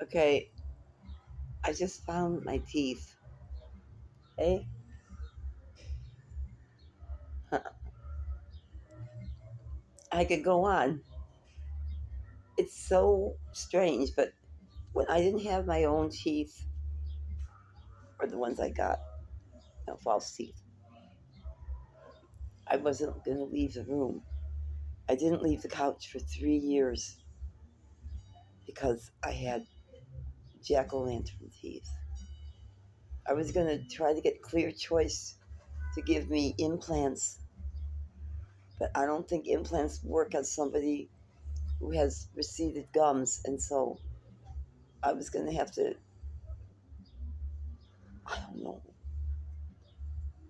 Okay, I just found my teeth. Hey, I could go on. It's so strange, but when I didn't have my own teeth, or the ones I got, false teeth, I wasn't going to leave the room. I didn't leave the couch for 3 years because I had jack o' lantern teeth. I was going to try to get Clear Choice to give me implants, but I don't think implants work on somebody who has receded gums, and so I was going to have to, I don't know,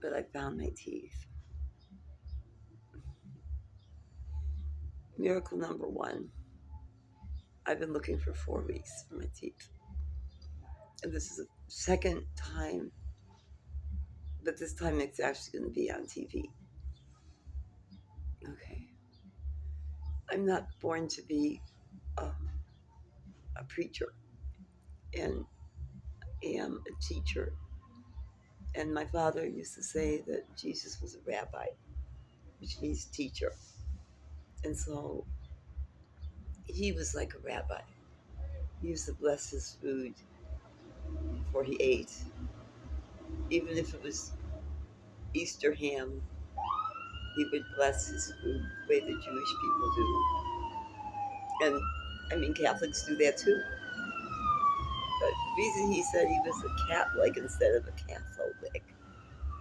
but I found my teeth. Miracle number one. I've been looking for 4 weeks for my teeth. And this is the second time, but this time it's actually going to be on TV. Okay. I'm not born to be um, a preacher, and am a teacher. And my father used to say that Jesus was a rabbi, which means teacher. And so he was like a rabbi. He used to bless his food before he ate, even if it was Easter ham. He would bless his food the way the Jewish people do. And I mean, Catholics do that too. But the reason he said he was a Catholic instead of a Catholic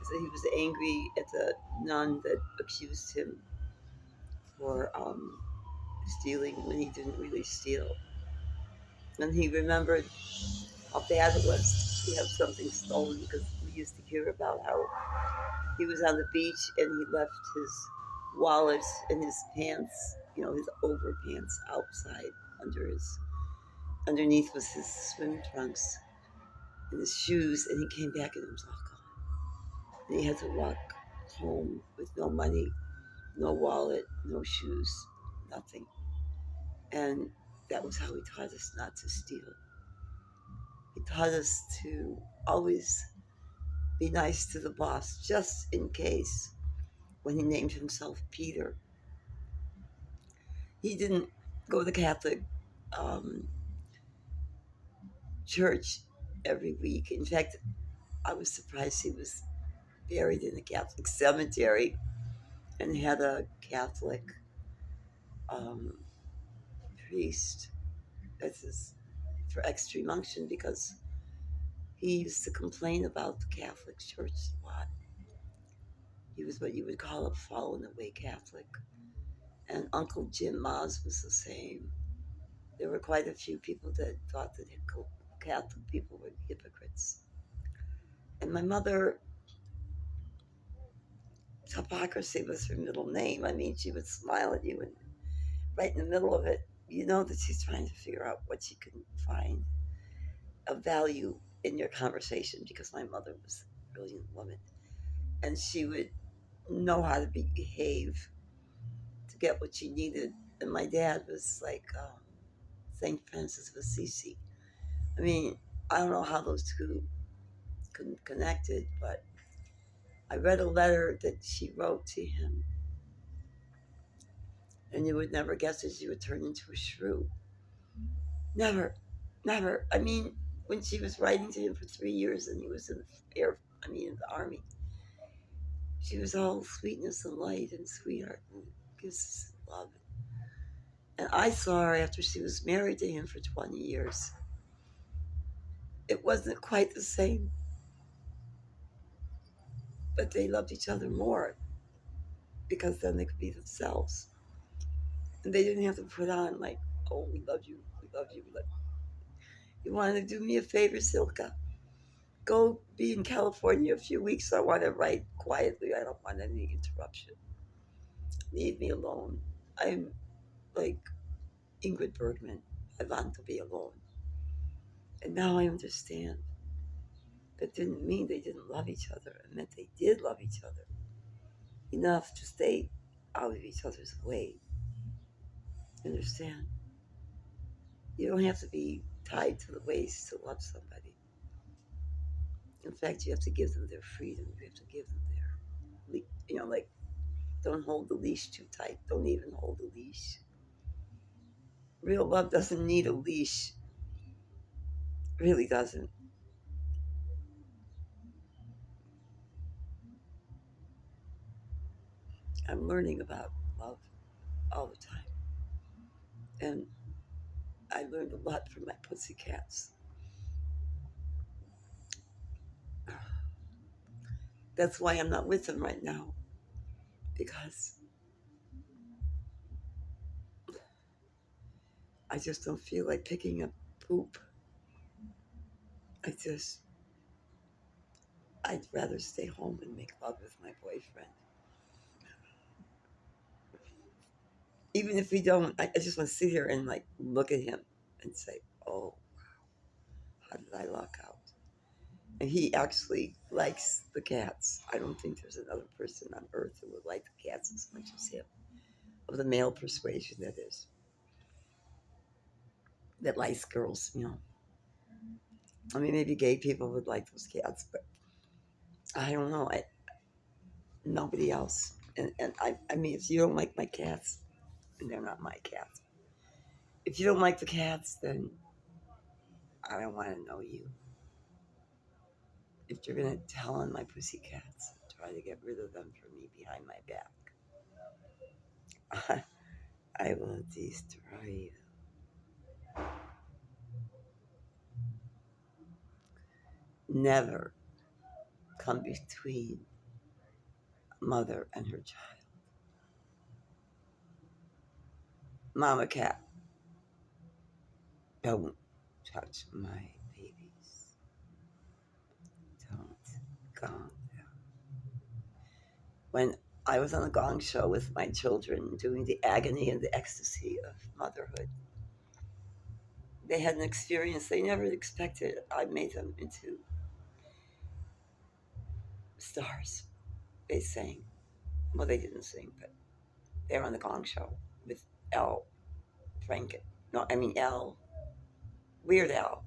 is that he was angry at the nun that accused him for stealing when he didn't really steal. And he remembered how bad it was to have something stolen, because we used to hear about how he was on the beach and he left his wallet and his pants, his overpants outside under his underneath was his swim trunks and his shoes, and he came back and it was all gone. And he had to walk home with no money, no wallet, no shoes, nothing. And that was how he taught us not to steal. He taught us to always be nice to the boss, just in case. When he named himself Peter, he didn't go to the Catholic um, church every week. In fact, I was surprised he was buried in a Catholic cemetery and had a Catholic um, priest as his for extreme unction, because he used to complain about the Catholic Church a lot. He was what you would call a fallen away Catholic. And Uncle Jim Moz was the same. There were quite a few people that thought that Catholic people were hypocrites. And my mother, hypocrisy was her middle name. I mean, she would smile at you, and right in the middle of it, you know that she's trying to figure out what she can find of value in your conversation, because my mother was a brilliant woman. And she would know how to behave to get what she needed. And my dad was like St. Francis of Assisi. I mean, I don't know how those two connected, but I read a letter that she wrote to him, and you would never guess that she would turn into a shrew. Never, never. I mean, when she was writing to him for 3 years and he was in the in the army, she was all sweetness and light and sweetheart and kisses and love. And I saw her after she was married to him for 20 years. It wasn't quite the same, but they loved each other more because then they could be themselves. And they didn't have to put on like, oh, we love you, we love you, we love you. You want to do me a favor, Silka? Go be in California a few weeks. I want to write quietly. I don't want any interruption. Leave me alone. I'm like Ingrid Bergman. I want to be alone. And now I understand. That didn't mean they didn't love each other. It meant they did love each other enough to stay out of each other's way. You understand? You don't have to be. tied to the waist to love somebody. In fact, you have to give them their freedom. You have to give them their, like, don't hold the leash too tight. Don't even hold the leash. Real love doesn't need a leash. Really doesn't. I'm learning about love all the time. And I learned a lot from my pussycats. That's why I'm not with them right now. Because I just don't feel like picking up poop. I just, I'd rather stay home and make love with my boyfriend. Even if we don't, I just want to sit here and like look at him and say, oh, how did I luck out? And he actually likes the cats. I don't think there's another person on earth who would like the cats as much as him. Of the male persuasion, that is. That likes girls. I mean, maybe gay people would like those cats, but I don't know. Nobody else. And I mean, if you don't like my cats, and they're not my cats. If you don't like the cats, then I don't want to know you. If you're gonna tell on my pussy cats, try to get rid of them from me behind my back. I will destroy you. Never come between mother and her child. Mama cat, don't touch my babies. Don't. Gone. When I was on the Gong Show with my children doing the agony and the ecstasy of motherhood, they had an experience they never expected. I made them into stars. They sang. Well, they didn't sing, but they were on the Gong Show with Al Franken. No, I mean Al, Weird Al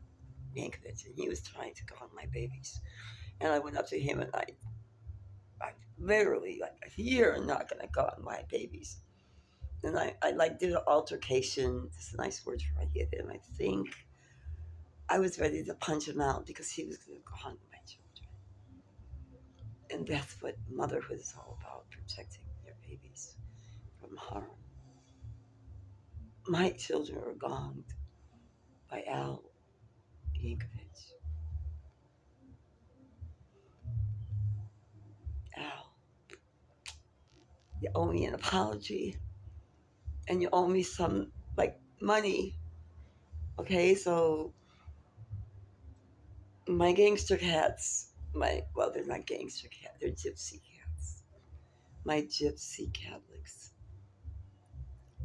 Yankovic, and he was trying to calm my babies. And I went up to him and I literally, like, you're not going to calm my babies. And I like did an altercation. It's a nice word for I hit him. I think I was ready to punch him out because he was going to harm my children. And that's what motherhood is all about, protecting your babies from harm. My children were gonged by Al Yankovic. Al, you owe me an apology and you owe me some, like, money. Okay, so my gangster cats, they're not gangster cats, they're gypsy cats. My gypsy Catlicks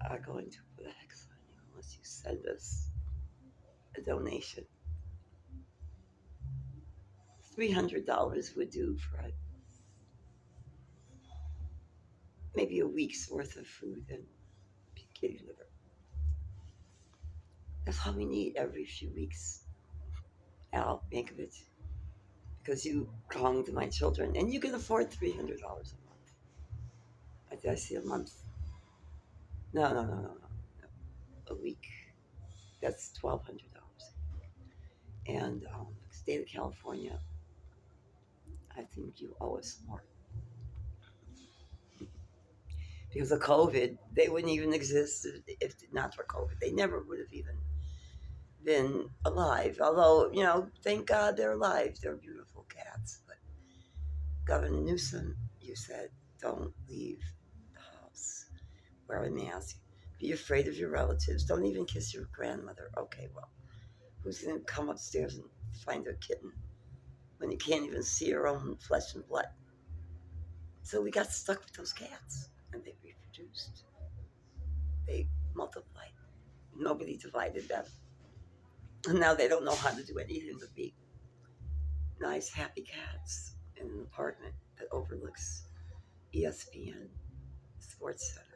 are going to put a hex on you unless you send us a donation. $300 would do for maybe a week's worth of food and kitty litter. That's all we need every few weeks. Al Yankovic, because you wronged my children, and you can afford $300 a month. Did I see a month? No. A week. That's $1,200. And state of California, I think you owe us more. Because of COVID, they wouldn't even exist if not for COVID. They never would have even been alive. Although, thank God they're alive. They're beautiful cats. But Governor Newsom, you said, don't leave the house. Wear a mask. Be afraid of your relatives. Don't even kiss your grandmother. Okay, well, who's going to come upstairs and find their kitten when you can't even see your own flesh and blood? So we got stuck with those cats, and they reproduced. They multiplied. Nobody divided them. And now they don't know how to do anything but be nice, happy cats in an apartment that overlooks ESPN Sports Center.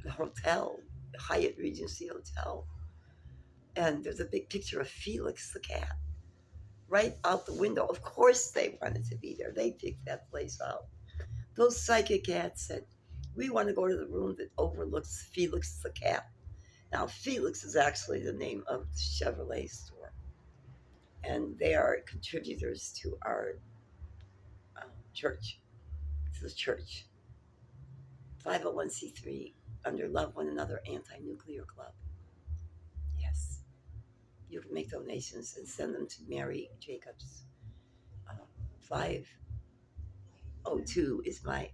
And the hotel, Hyatt Regency Hotel, and there's a big picture of Felix the cat right out the window. Of course, they wanted to be there. They picked that place out. Those psychic cats said, "We want to go to the room that overlooks Felix the cat." Now, Felix is actually the name of the Chevrolet store, and they are contributors to our church, to the church. 501c3 under Love One Another Anti Nuclear Club. Yes. You can make donations and send them to Mary Jacobs. 502 is my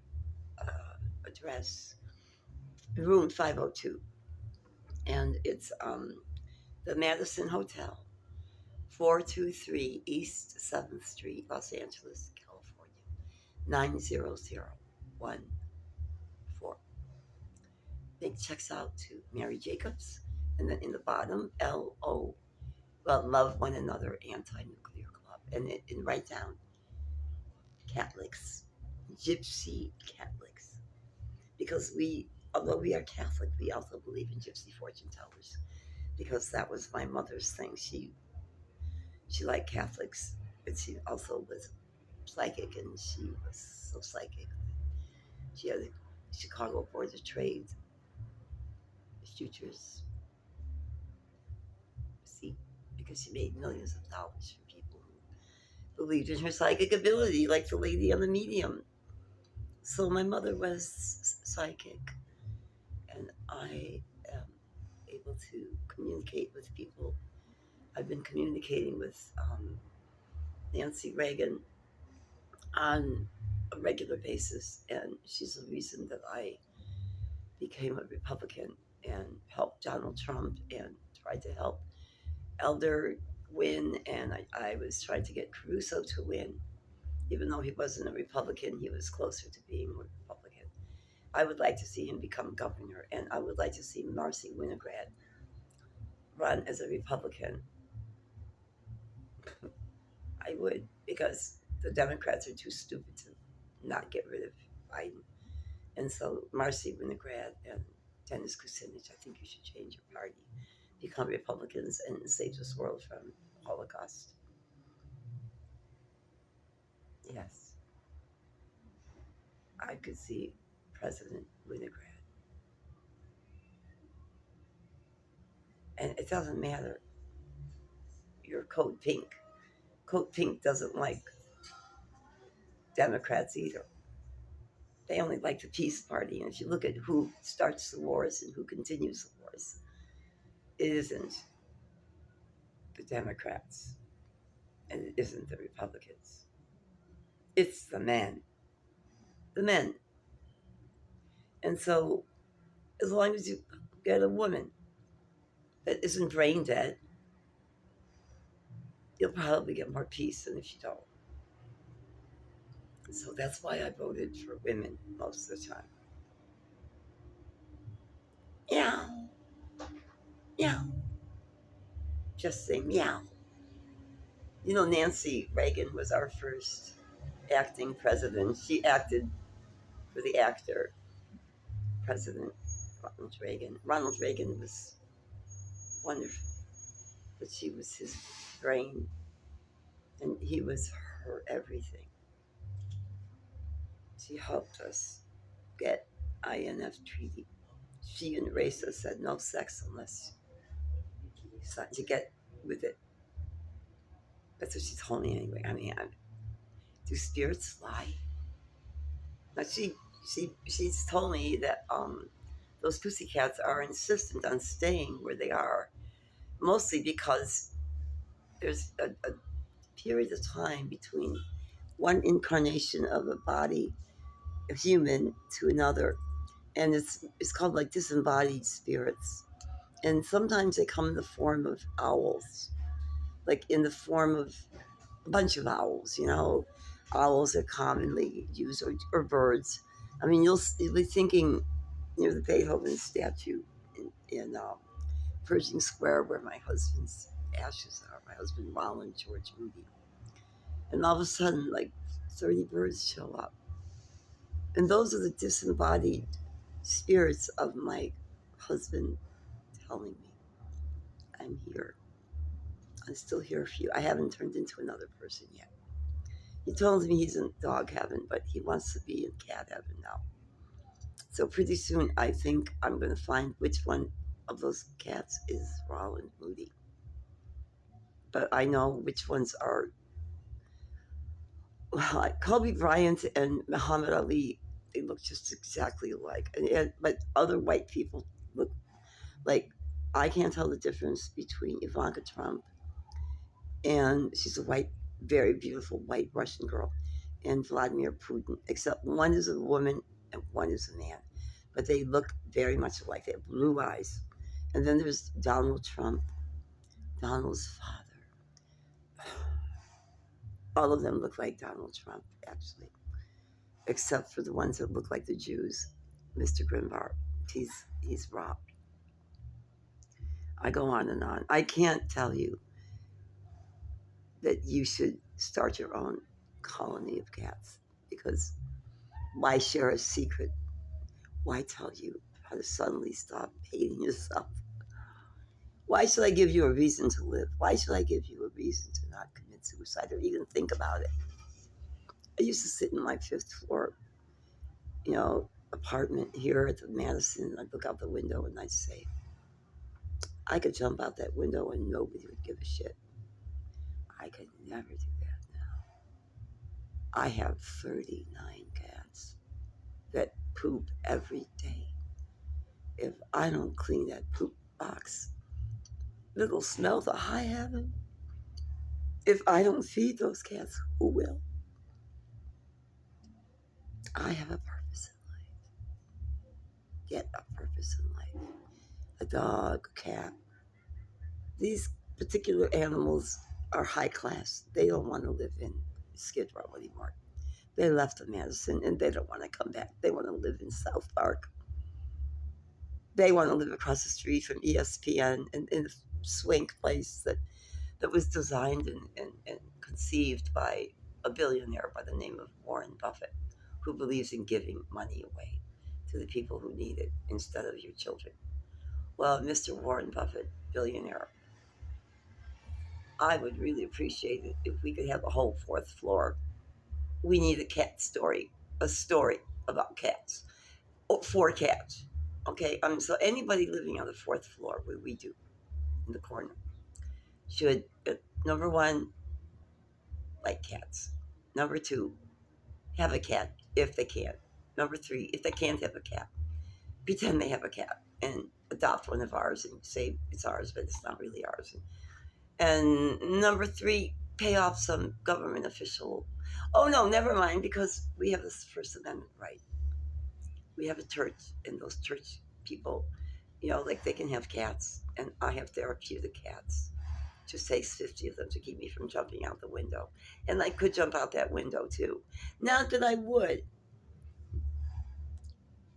address, room 502. And it's the Madison Hotel, 423 East 7th Street, Los Angeles, California, 90014. Big checks out to Mary Jacobs. And then in the bottom, LO, well, Love One Another Anti Nuclear Club. And write down Catlicks, Gypsy Catlicks. Because although we are Catholic, we also believe in Gypsy fortune tellers. Because that was my mother's thing. She liked Catholics, but she also was psychic, and she was so psychic. She had the Chicago Board of Trade futures seat because she made millions of dollars from people who believed in her psychic ability, like the lady on the medium. So my mother was psychic, and I am able to communicate with people. I've been communicating with Nancy Reagan on a regular basis, and she's the reason that I became a Republican and helped Donald Trump and tried to help Elder win. And I was trying to get Caruso to win. Even though he wasn't a Republican, he was closer to being a Republican. I would like to see him become governor, and I would like to see Marcy Winograd run as a Republican. I would, because the Democrats are too stupid to not get rid of Biden. And so Marcy Winograd and Dennis Kucinich, I think you should change your party, become Republicans, and save this world from Holocaust. Yes, I could see President Winograd. And it doesn't matter. You're Code Pink. Code Pink doesn't like Democrats either. They only like the Peace Party. And if you look at who starts the wars and who continues the wars, it isn't the Democrats and it isn't the Republicans. It's the men. The men. And so, as long as you get a woman that isn't brain dead, you'll probably get more peace than if you don't. So that's why I voted for women most of the time. Yeah, yeah. Just say meow. You know, Nancy Reagan was our first acting president. She acted for the actor President Ronald Reagan. Ronald Reagan was wonderful, but she was his brain, and he was her everything. She helped us get INF treaty. She and Racist said no sex unless you start to get with it. That's what she told me anyway. I mean, do spirits lie? Now she's told me that those pussycats are insistent on staying where they are, mostly because there's a period of time between one incarnation of a body, a human, to another, and it's called like disembodied spirits, and sometimes they come in the form of owls, like in the form of a bunch of owls. You know, owls are commonly used, or birds. I mean, you'll be thinking near the Beethoven statue in Pershing Square, where my husband's ashes are. My husband Roland George Moody, and all of a sudden, like 30 birds show up, and those are the disembodied spirits of my husband telling me I'm here. I'm still here for you. I haven't turned into another person yet. He told me he's in dog heaven, but he wants to be in cat heaven now. So pretty soon, I think I'm going to find which one of those cats is Raw and Moody. But I know which ones are. Well, like Kobe Bryant and Muhammad Ali, they look just exactly alike. But other white people look like I can't tell the difference between Ivanka Trump, and she's a white, very beautiful white Russian girl, and Vladimir Putin, except one is a woman and one is a man. But they look very much alike. They have blue eyes. And then there's Donald Trump, Donald's father. All of them look like Donald Trump, actually, except for the ones that look like the Jews. Mr. Grimbar, he's robbed. I go on and on. I can't tell you that you should start your own colony of cats because why share a secret? Why tell you how to suddenly stop hating yourself? Why should I give you a reason to live? Why should I give you a reason to not commit suicide or even think about it? I used to sit in my fifth floor, apartment here at the Madison. I'd look out the window and I'd say, I could jump out that window and nobody would give a shit. I could never do that now. I have 39 cats that poop every day. If I don't clean that poop box, it'll smell to high heaven. If I don't feed those cats, who will? I have a purpose in life. Get a purpose in life. A dog, a cat. These particular animals are high class. They don't want to live in Skid Row anymore. They left the Madison and they don't want to come back. They want to live in South Park. They want to live across the street from ESPN in a swank place that was designed and conceived by a billionaire by the name of Warren Buffett, who believes in giving money away to the people who need it instead of your children. Well, Mr. Warren Buffett, billionaire, I would really appreciate it if we could have a whole fourth floor. We need a story about cats, for cats. Okay, so anybody living on the fourth floor, where we do in the corner, should number one like cats. Number two, have a cat if they can. Number three, if they can't have a cat, pretend they have a cat and adopt one of ours and say it's ours, but it's not really ours. And number three, pay off some government official. Oh no, never mind, because we have this First Amendment right. We have a church, and those church people, like they can have cats, and I have therapeutic cats. Just takes 50 of them to keep me from jumping out the window. And I could jump out that window too. Not that I would,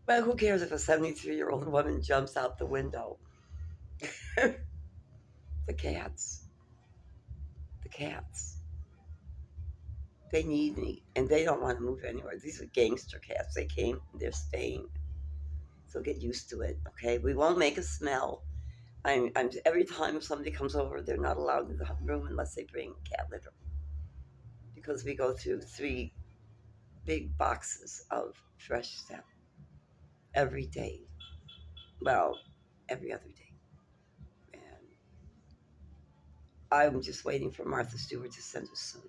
but who cares if a 73-year-old woman jumps out the window? The cats. The cats. They need me, and they don't want to move anywhere. These are gangster cats. They came, they're staying. So get used to it, okay? We won't make a smell. Every time somebody comes over, they're not allowed in the room unless they bring cat litter. Because we go through 3 big boxes of fresh stuff every day. Well, every other day. And I'm just waiting for Martha Stewart to send us some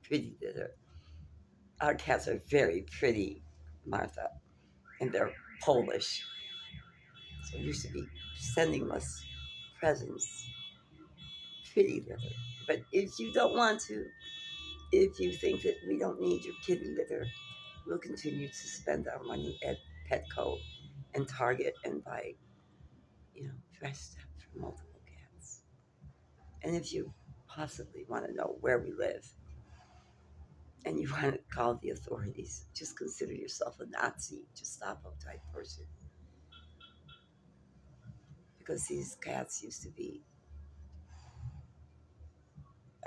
pretty litter. Our cats are very pretty, Martha, and they're Polish. So you should be sending us presents, pretty litter. But if you don't want to, if you think that we don't need your kitty litter, we'll continue to spend our money at Petco and Target and buy, fresh stuff for multiple cats. And if you possibly want to know where we live and you want to call the authorities, just consider yourself a Nazi, Gestapo type person. Because these cats used to be,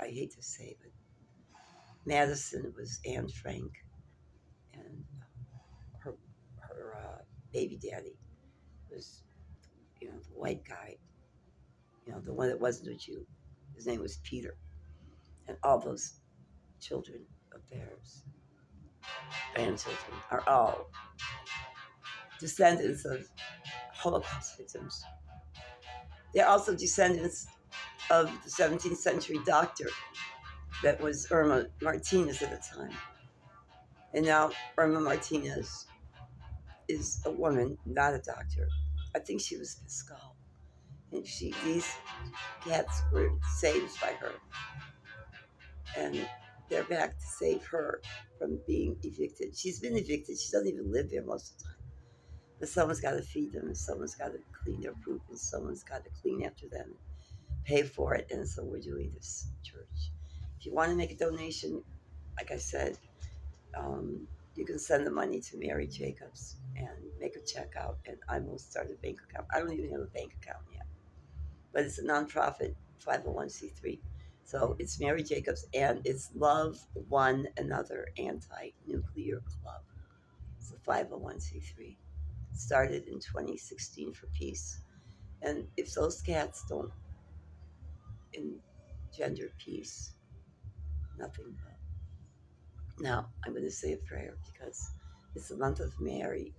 I hate to say, but Madison was Anne Frank, and her baby daddy was, white guy, the one that wasn't a Jew. His name was Peter. And all those children of theirs, grandchildren, are all descendants of Holocaust victims. They're also descendants of the 17th century doctor that was Irma Martinez at the time. And now Irma Martinez is a woman, not a doctor. I think she was Pascal. And these cats were saved by her. And they're back to save her from being evicted. She's been evicted. She doesn't even live there most of the time. But someone's got to feed them, and someone's got to clean their poop, and someone's got to clean after them, pay for it. And so we're doing this church. If you want to make a donation, like I said, you can send the money to Mary Jacobs and make a check out, and I will start a bank account. I don't even have a bank account yet, but it's a nonprofit 501c3. So it's Mary Jacobs, and it's Love One Another Anti-Nuclear Club. It's a 501c3. Started in 2016 for peace. And if those cats don't engender peace, nothing will. Now, I'm going to say a prayer because it's the month of Mary.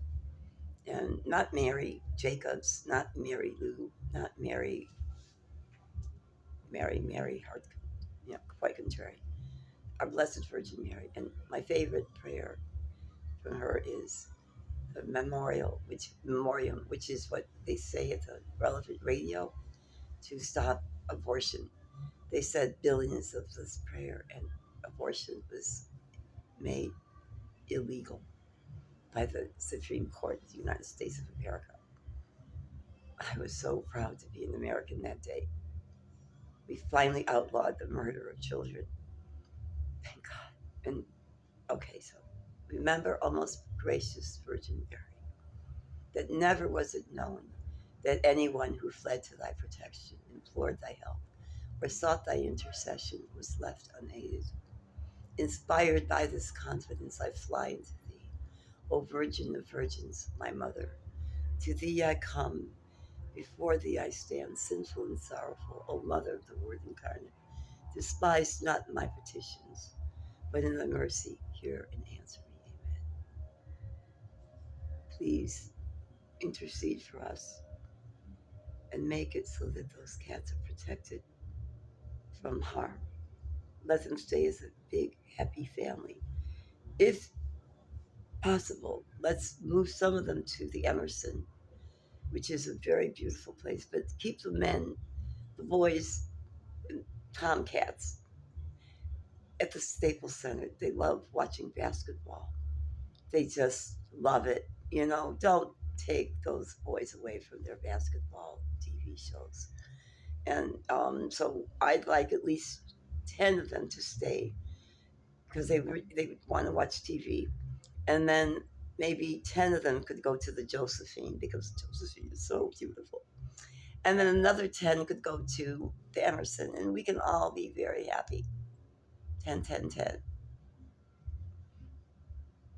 And not Mary Jacobs, not Mary Lou, not Mary Hart, quite contrary. Our Blessed Virgin Mary. And my favorite prayer from her is the memoriam, which is what they say at the relevant radio to stop abortion. They said billions of this prayer, and abortion was made illegal by the Supreme Court of the United States of America. I was so proud to be an American that day. We finally outlawed the murder of children. Thank God. And okay, so remember, O most gracious Virgin Mary, that never was it known that anyone who fled to thy protection, implored thy help, or sought thy intercession was left unaided. Inspired by this confidence, I fly into thee, O Virgin of Virgins, my mother. To thee I come, before thee I stand, sinful and sorrowful, O Mother of the Word incarnate. Despise not my petitions, but in thy mercy hear and answer me. Amen. Please intercede for us and make it so that those cats are protected from harm. Let them stay as a big, happy family. If possible, let's move some of them to the Emerson, which is a very beautiful place, but keep the men, the boys, and tomcats at the Staples Center. They love watching basketball. They just love it. Don't take those boys away from their basketball TV shows. And so I'd like at least 10 of them to stay because they would want to watch TV. And then maybe 10 of them could go to the Josephine because Josephine is so beautiful. And then another 10 could go to the Emerson, and we can all be very happy. 10, 10, 10.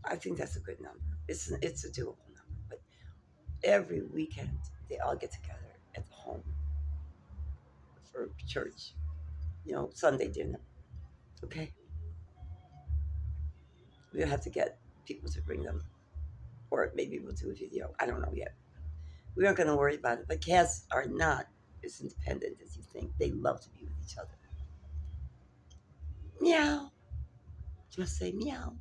I think that's a good number. It's a doable number. But every weekend, they all get together at the home for church, Sunday dinner. Okay? We'll have to get people to bring them, or maybe we'll do a video. I don't know yet. We aren't going to worry about it. But cats are not as independent as you think. They love to be with each other. Meow. Just say meow.